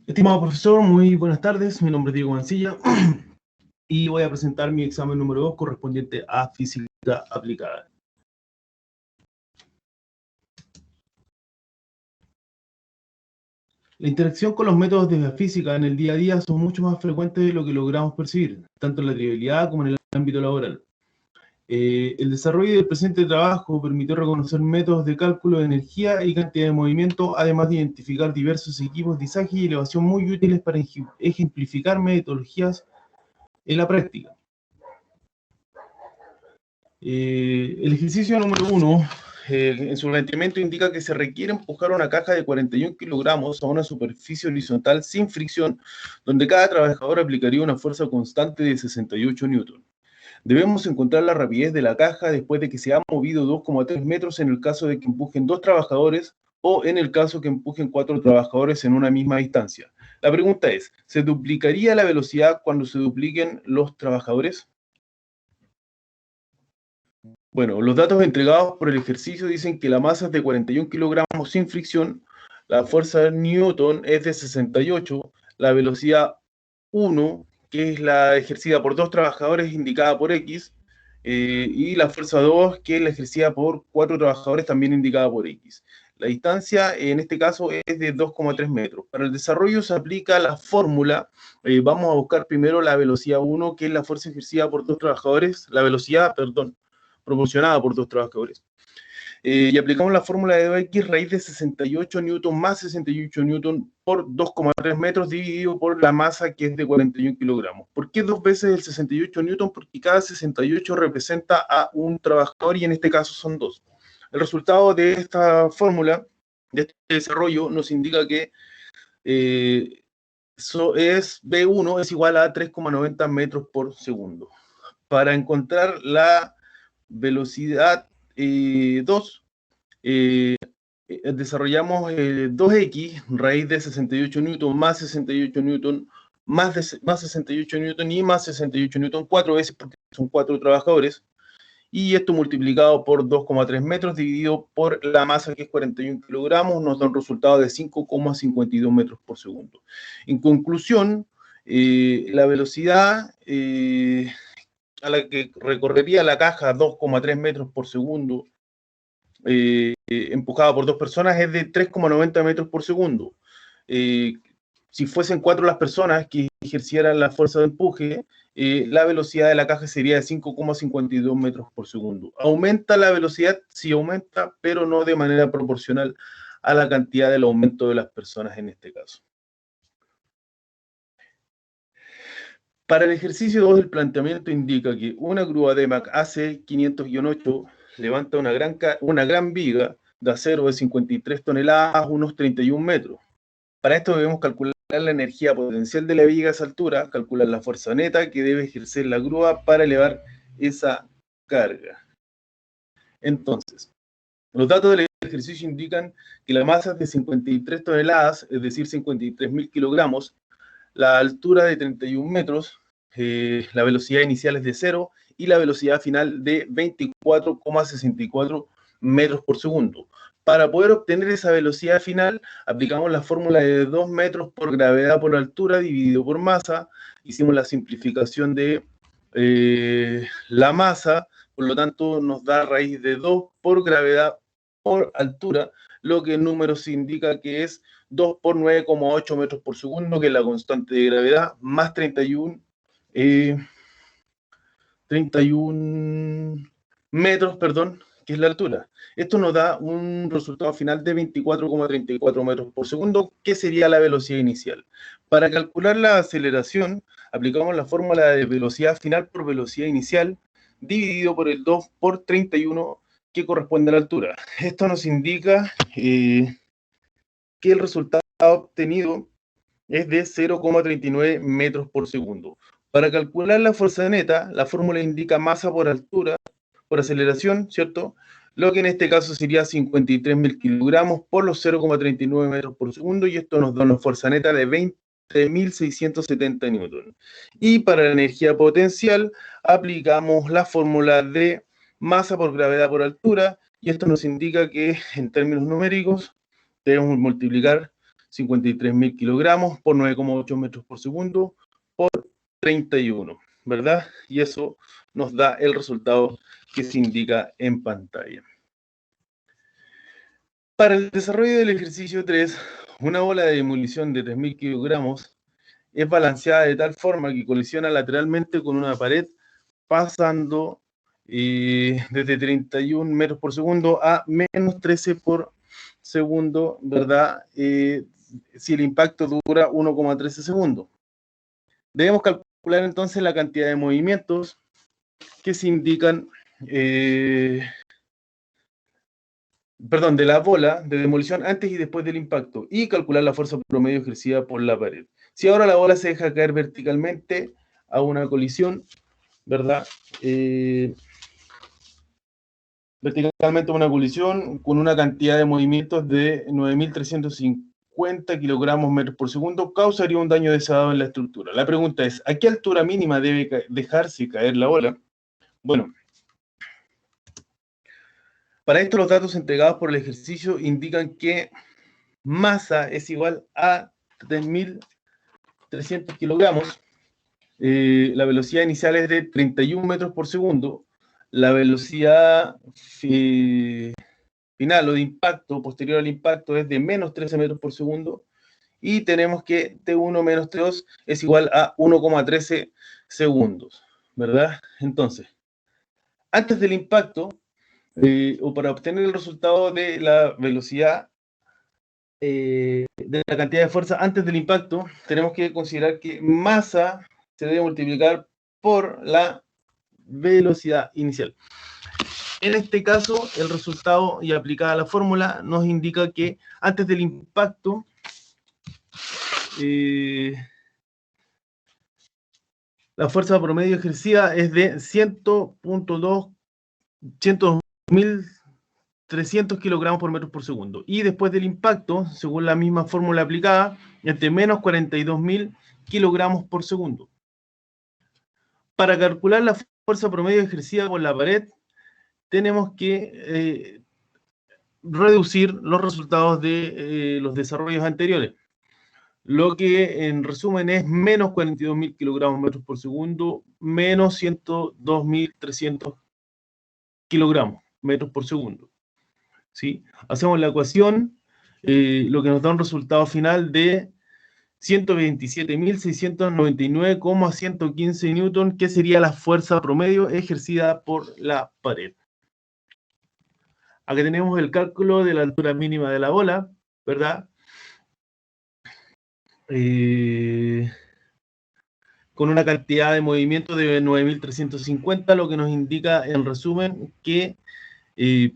Estimado profesor, muy buenas tardes. Mi nombre es Diego Mancilla y voy a presentar mi examen número 2 correspondiente a Física Aplicada. La interacción con los métodos de la física en el día a día son mucho más frecuentes de lo que logramos percibir, tanto en la trivialidad como en el ámbito laboral. El desarrollo del presente trabajo permitió reconocer métodos de cálculo de energía y cantidad de movimiento, además de identificar diversos equipos de izaje y elevación muy útiles para ejemplificar metodologías en la práctica. El ejercicio número 1, en su planteamiento indica que se requiere empujar una caja de 41 kilogramos a una superficie horizontal sin fricción, donde cada trabajador aplicaría una fuerza constante de 68 newton. Debemos encontrar la rapidez de la caja después de que se ha movido 2,3 metros en el caso de que empujen 2 trabajadores o en el caso que empujen 4 trabajadores en una misma distancia. La pregunta es, ¿se duplicaría la velocidad cuando se dupliquen los trabajadores? Bueno, los datos entregados por el ejercicio dicen que la masa es de 41 kilogramos sin fricción, la fuerza Newton es de 68, la velocidad 1, que es la ejercida por 2 trabajadores indicada por X, y la fuerza 2, que es la ejercida por 4 trabajadores también indicada por X. La distancia en este caso es de 2,3 metros. Para el desarrollo se aplica la fórmula, vamos a buscar primero la velocidad 1, que es la fuerza ejercida por 2 trabajadores, la velocidad, perdón, proporcionada por 2 trabajadores. Y aplicamos la fórmula de 2x raíz de 68 newton más 68 newton por 2,3 metros dividido por la masa que es de 41 kilogramos. ¿Por qué 2 veces el 68 newton? Porque cada 68 representa a un trabajador y en este caso son 2. El resultado de esta fórmula, de este desarrollo, nos indica que B1 es igual a 3,90 metros por segundo. Para encontrar la velocidad 2, desarrollamos 2x raíz de 68 newton más 68 newton más 68 newton y más 68 newton 4 veces porque son 4 trabajadores, y esto multiplicado por 2,3 metros dividido por la masa que es 41 kilogramos nos da un resultado de 5,52 metros por segundo. En conclusión, la velocidad a la que recorrería la caja 2,3 metros por segundo, empujada por 2 personas, es de 3,90 metros por segundo. Si fuesen 4 las personas que ejercieran la fuerza de empuje, la velocidad de la caja sería de 5,52 metros por segundo. ¿Aumenta la velocidad? Sí aumenta, pero no de manera proporcional a la cantidad del aumento de las personas en este caso. Para el ejercicio 2, el planteamiento indica que una grúa DEMAC AC500-8 levanta una gran viga de acero de 53 toneladas, unos 31 metros. Para esto debemos calcular la energía potencial de la viga a esa altura, calcular la fuerza neta que debe ejercer la grúa para elevar esa carga. Entonces, los datos del ejercicio indican que la masa es de 53 toneladas, es decir, 53.000 kilogramos, la altura de 31 metros, la velocidad inicial es de 0 y la velocidad final de 24,64 metros por segundo. Para poder obtener esa velocidad final, aplicamos la fórmula de 2 metros por gravedad por altura dividido por masa. Hicimos la simplificación de la masa, por lo tanto nos da raíz de 2 por gravedad por altura, lo que en números indica que es 2 por 9,8 metros por segundo, que es la constante de gravedad, más 31 metros, que es la altura. Esto nos da un resultado final de 24,34 metros por segundo, que sería la velocidad inicial. Para calcular la aceleración, aplicamos la fórmula de velocidad final por velocidad inicial, dividido por el 2 por 31, que corresponde a la altura. Esto nos indica que el resultado obtenido es de 0,39 metros por segundo. Para calcular la fuerza neta, la fórmula indica masa por altura, por aceleración, ¿cierto? Lo que en este caso sería 53.000 kilogramos por los 0,39 metros por segundo, y esto nos da una fuerza neta de 20.670 newton. Y para la energía potencial, aplicamos la fórmula de masa por gravedad por altura, y esto nos indica que, en términos numéricos, debemos multiplicar 53.000 kilogramos por 9,8 metros por segundo por 31, ¿verdad? Y eso nos da el resultado que se indica en pantalla. Para el desarrollo del ejercicio 3, una bola de demolición de 3.000 kilogramos es balanceada de tal forma que colisiona lateralmente con una pared, pasando desde 31 metros por segundo a menos 13 por segundo, ¿verdad? Si el impacto dura 1,13 segundos. Debemos calcular entonces la cantidad de movimientos que se indican, de la bola de demolición antes y después del impacto, y calcular la fuerza promedio ejercida por la pared. Si ahora la bola se deja caer verticalmente a una colisión, ¿verdad? Verticalmente a una colisión con una cantidad de movimientos de 9.350 kilogramos metros por segundo, causaría un daño desagrado en la estructura. La pregunta es, ¿a qué altura mínima debe dejarse caer la bola? Bueno, para esto los datos entregados por el ejercicio indican que masa es igual a 3.300 kilogramos, la velocidad inicial es de 31 metros por segundo, la velocidad final o de impacto, posterior al impacto, es de menos 13 metros por segundo, y tenemos que T1 menos T2 es igual a 1,13 segundos, ¿verdad? Entonces, antes del impacto, o para obtener el resultado de la velocidad, de la cantidad de fuerza antes del impacto, tenemos que considerar que masa se debe multiplicar por la velocidad inicial. En este caso, el resultado y aplicada la fórmula nos indica que antes del impacto, la fuerza promedio ejercida es de 100.300 kilogramos por metro por segundo. Y después del impacto, según la misma fórmula aplicada, es de menos 42.000 kilogramos por segundo. Para calcular la fuerza promedio ejercida por la pared, tenemos que reducir los resultados de los desarrollos anteriores. Lo que en resumen es menos 42.000 kilogramos metros por segundo, menos 102.300 kilogramos metros por segundo. ¿Sí? Hacemos la ecuación, lo que nos da un resultado final de 127.699,115 newton, que sería la fuerza promedio ejercida por la pared. Aquí tenemos el cálculo de la altura mínima de la bola, ¿verdad? Con una cantidad de movimiento de 9.350, lo que nos indica en resumen que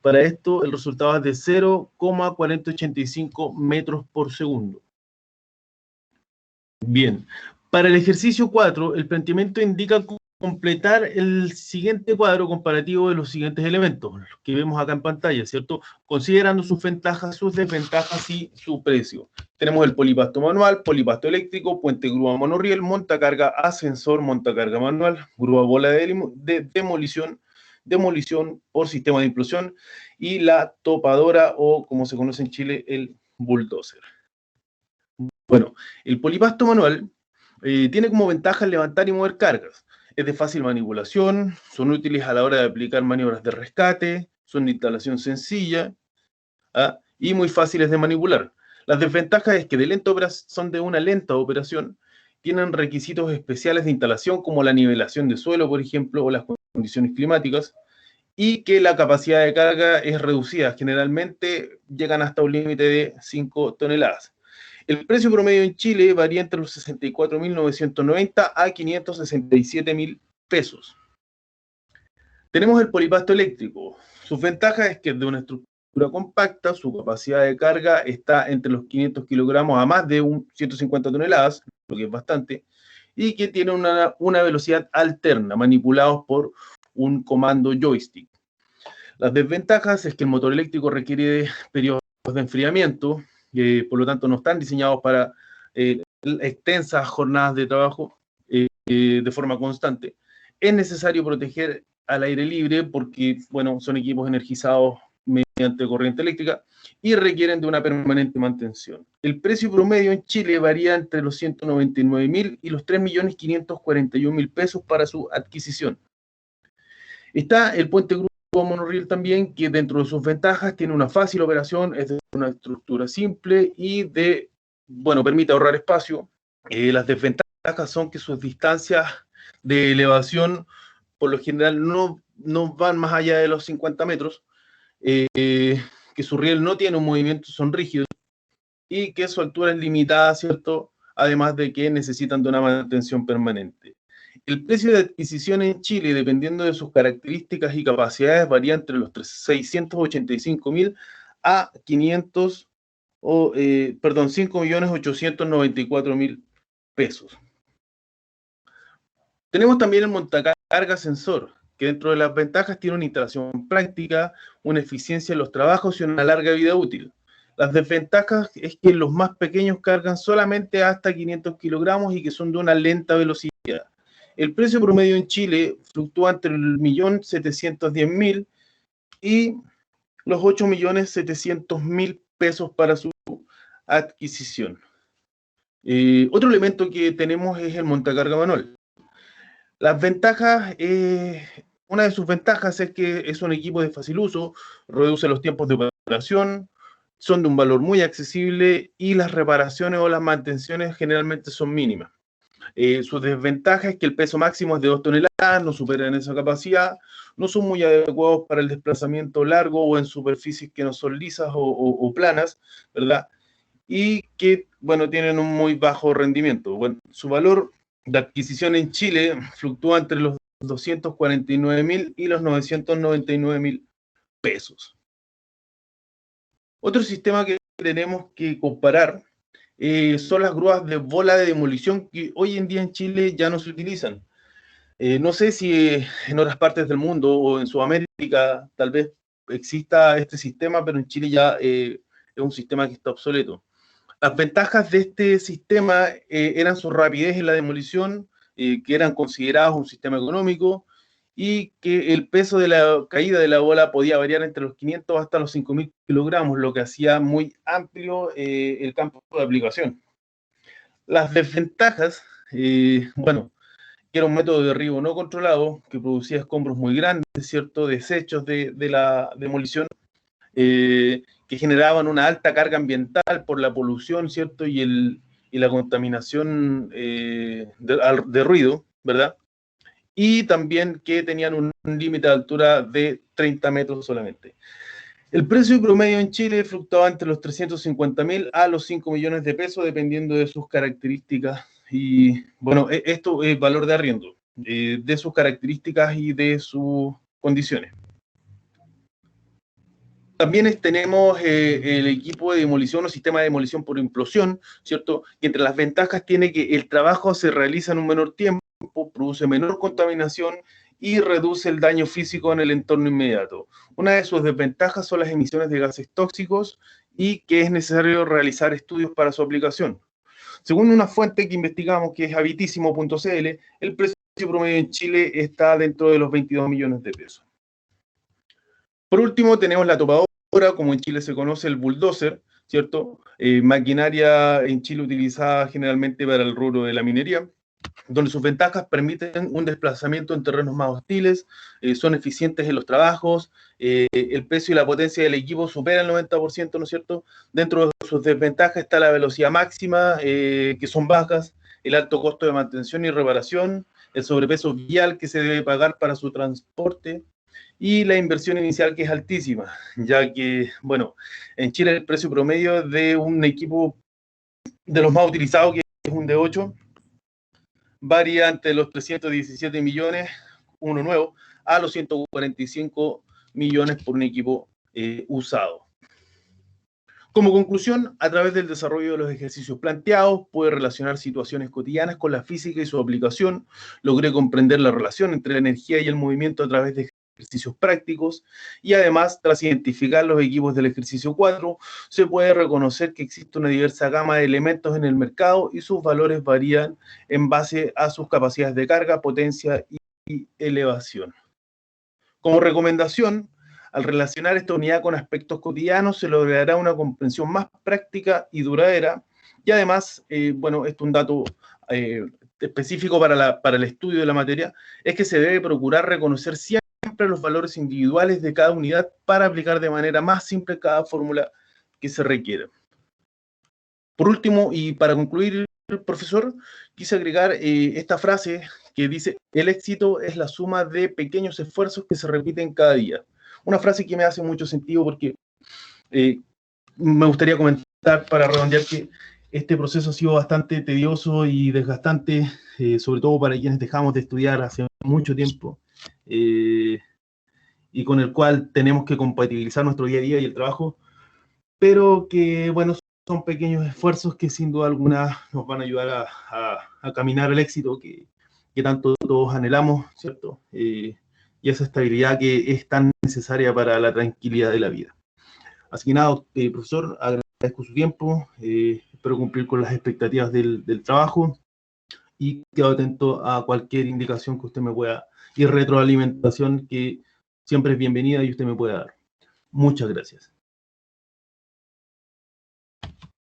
para esto el resultado es de 0,4085 metros por segundo. Bien, para el ejercicio 4, el planteamiento indica completar el siguiente cuadro comparativo de los siguientes elementos, los que vemos acá en pantalla, ¿cierto? Considerando sus ventajas, sus desventajas y su precio. Tenemos el polipasto manual, polipasto eléctrico, puente grúa monorriel, montacarga ascensor, montacarga manual, grúa bola de demolición por sistema de implosión, y la topadora, o como se conoce en Chile, el bulldozer. Bueno, el polipasto manual tiene como ventaja el levantar y mover cargas. Es de fácil manipulación, son útiles a la hora de aplicar maniobras de rescate, son de instalación sencilla, y muy fáciles de manipular. Las desventajas es que son de una lenta operación, tienen requisitos especiales de instalación como la nivelación de suelo, por ejemplo, o las condiciones climáticas, y que la capacidad de carga es reducida, generalmente llegan hasta un límite de 5 toneladas. El precio promedio en Chile varía entre los 64.990 a 567.000 pesos. Tenemos el polipasto eléctrico. Sus ventajas es que es de una estructura compacta, su capacidad de carga está entre los 500 kilogramos a más de 150 toneladas, lo que es bastante, y que tiene una velocidad alterna, manipulados por un comando joystick. Las desventajas es que el motor eléctrico requiere de periodos de enfriamiento, por lo tanto no están diseñados para extensas jornadas de trabajo de forma constante. Es necesario proteger al aire libre porque, bueno, son equipos energizados mediante mediante corriente eléctrica y requieren de una permanente mantención. El precio promedio en Chile varía entre los 199.000 y los 3.541.000 pesos para su adquisición. Está el puente grupo monorriel también, que dentro de sus ventajas tiene una fácil operación, es de una estructura simple y permite ahorrar espacio. Las desventajas son que sus distancias de elevación por lo general no van más allá de los 50 metros, que su riel no tiene un movimiento, son rígidos, y que su altura es limitada, ¿cierto? Además de que necesitan de una mantención permanente. El precio de adquisición en Chile, dependiendo de sus características y capacidades, varía entre los 685.000 a 5.894.000 pesos. Tenemos también el montacarga sensor, que dentro de las ventajas tiene una instalación práctica, una eficiencia en los trabajos y una larga vida útil. Las desventajas es que los más pequeños cargan solamente hasta 500 kilogramos y que son de una lenta velocidad. El precio promedio en Chile fluctúa entre el 1.710.000 y los 8.700.000 pesos para su adquisición. Otro elemento que tenemos es el montacarga manual. Las ventajas, una de sus ventajas es que es un equipo de fácil uso, reduce los tiempos de operación, son de un valor muy accesible y las reparaciones o las mantenciones generalmente son mínimas. Su desventaja es que el peso máximo es de 2 toneladas, no superan esa capacidad, no son muy adecuados para el desplazamiento largo o en superficies que no son lisas o planas, ¿verdad? Y que, tienen un muy bajo rendimiento. Su valor de adquisición en Chile fluctúa entre los 249.000 y los 999.000 pesos. Otro sistema que tenemos que comparar son las grúas de bola de demolición que hoy en día en Chile ya no se utilizan. No sé si en otras partes del mundo o en Sudamérica tal vez exista este sistema, pero en Chile ya es un sistema que está obsoleto. Las ventajas de este sistema eran su rapidez en la demolición, que eran considerados un sistema económico, y que el peso de la caída de la bola podía variar entre los 500 hasta los 5.000 kilogramos, lo que hacía muy amplio el campo de aplicación. Las desventajas, que era un método de derribo no controlado, que producía escombros muy grandes, ¿cierto? Desechos de la demolición, que generaban una alta carga ambiental por la polución, ¿cierto? Y la contaminación de ruido, ¿verdad? Y también que tenían un límite de altura de 30 metros solamente. El precio promedio en Chile fluctuaba entre los 350.000 a los 5 millones de pesos, dependiendo de sus características. Y esto es valor de arriendo, de sus características y de sus condiciones. También tenemos el equipo de demolición o sistema de demolición por implosión, ¿cierto? Y entre las ventajas tiene que el trabajo se realiza en un menor tiempo, produce menor contaminación y reduce el daño físico en el entorno inmediato. Una de sus desventajas son las emisiones de gases tóxicos y que es necesario realizar estudios para su aplicación. Según una fuente que investigamos, que es habitísimo.cl, el precio promedio en Chile está dentro de los 22 millones de pesos. Por último, tenemos la topadora, como en Chile se conoce el bulldozer, ¿cierto? Maquinaria en Chile utilizada generalmente para el rubro de la minería, donde sus ventajas permiten un desplazamiento en terrenos más hostiles, son eficientes en los trabajos, el peso y la potencia del equipo superan el 90%, ¿no es cierto? Dentro de sus desventajas está la velocidad máxima, que son bajas, el alto costo de mantención y reparación, el sobrepeso vial que se debe pagar para su transporte, y la inversión inicial que es altísima, ya que, en Chile el precio promedio de un equipo de los más utilizados, que es un D8, varía entre los 317 millones, uno nuevo, a los 145 millones por un equipo usado. Como conclusión, a través del desarrollo de los ejercicios planteados, pude relacionar situaciones cotidianas con la física y su aplicación, logré comprender la relación entre la energía y el movimiento a través de ejercicios prácticos, y además, tras identificar los equipos del ejercicio 4, se puede reconocer que existe una diversa gama de elementos en el mercado y sus valores varían en base a sus capacidades de carga, potencia y elevación. Como recomendación, Al relacionar esta unidad con aspectos cotidianos, se logrará una comprensión más práctica y duradera. Y además, bueno, esto es un dato específico para el estudio de la materia, es que se debe procurar reconocer siempre los valores individuales de cada unidad para aplicar de manera más simple cada fórmula que se requiera. Por último, y para concluir, profesor, quise agregar esta frase que dice: el éxito es la suma de pequeños esfuerzos que se repiten cada día. Una frase que me hace mucho sentido porque me gustaría comentar para redondear que este proceso ha sido bastante tedioso y desgastante, sobre todo para quienes dejamos de estudiar hace mucho tiempo, y con el cual tenemos que compatibilizar nuestro día a día y el trabajo, pero que, bueno, son pequeños esfuerzos que sin duda alguna nos van a ayudar a caminar al éxito que tanto todos anhelamos, ¿cierto? Y esa estabilidad que es tan necesaria para la tranquilidad de la vida. Así que nada, profesor, agradezco su tiempo, espero cumplir con las expectativas del trabajo y quedo atento a cualquier indicación que usted me pueda y retroalimentación que siempre es bienvenida y usted me pueda dar. Muchas gracias.